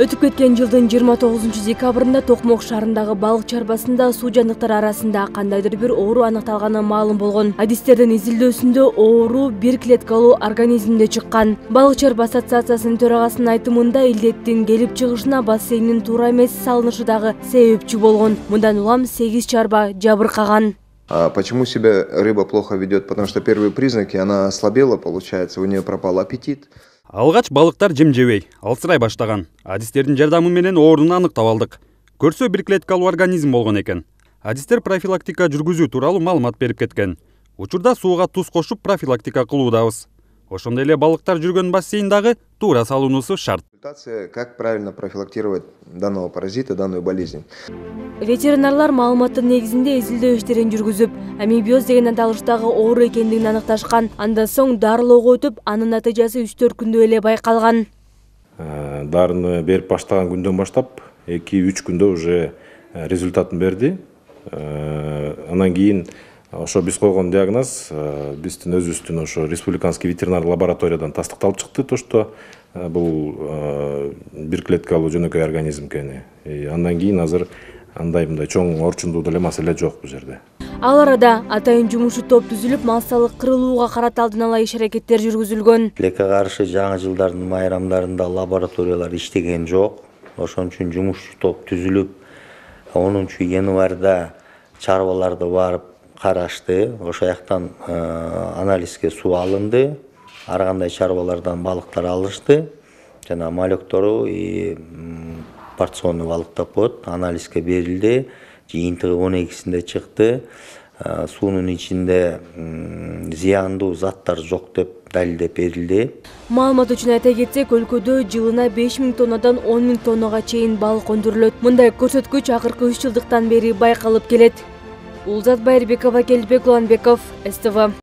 Өтүп кеткен жылдын 29-декабрында Токмок шаарындагы балык чарбасында суу жандыктар арасында кандайдыр бир оору аныкталганы маалым болгон. Адистердин изилдөөсүндө оору бир клеткалуу организмде чыккан. Балык чарба ассоциациясынын төрагасынын айтымында илдеттин келип чыгышына бассейндин туура эмес салынышы дагы себепчи болгон. Мындан улам 8 чарба жабыркаган. Почему себя рыба плохо ведет? Потому что первые признаки, она ослабела, получается, у нее пропал аппетит. Алгач балыктар жем жебей, алсырай баштаган. Адистердин жардамы менен оорууну аныктап алдык. Көрсө бир клеткалуу организм болгон экен. Адистер профилактика жүргүзүү тууралуу маалымат берип кеткен. Учурда сууга туз кошуп профилактика кылуудабыз. Ошондой эле балыктар жүргөн бассейндагы туура салынуусу шарт. Как правильно профилактировать данного паразита, данную болезнь? Ветеринарлар маалыматтын негизинде изилдөө иштерин жүргүзүп, амебиоз деген аталыштагы оору экендигин аныкташкан. Андан соң дарылоого өтүп, анын натыйжасы 3-4 күндө эле байкалган. Дарыны берип баштаган күндөн баштап 2-3 күндө уже результатын берди. Анан кийин ошо биз койгон диагноз биздин өзүбүздүн ошо республиканский ветеринар лабораториядан тастыкталып чыкты, то что бул бир клеткалуу жөнөкөй организм экени. Андан кийин азыр андай мындай чоң орчундуу деле маселе жок бул жерде. Ал арада атайын жумушу топ түзүлүп, малсалык кырылууга карата алдын ала иш-аракеттер жүргүзүлгөн. Тилекке каршы жаңы жылдардын майрамдарында лабораториялар иштеген жок. Ошон үчүн жумушу топ түзүлүп, 10 январда чарбаларды барып карашты. Ошол жактан анализге суу алынды. Ар кандай чарбалардан балыктар алышты. Жана малектору порционный балык деп коет, анализге берилди. Жыйынтыгы 12-синде чыкты. Суунун ичинде зыяндуу заттар жок деп далилдеп берилди. Маалымат үчүн айта кетсек, өлкөдө жылына 5000 тоннадан 10 000 тоннага чейин балык өндүрүлөт. Мындай көрсөткүч акыркы 3 жылдыктан бери байкалып келет. Улзат Байырбекова, Келбек Уланбеков, СТВ.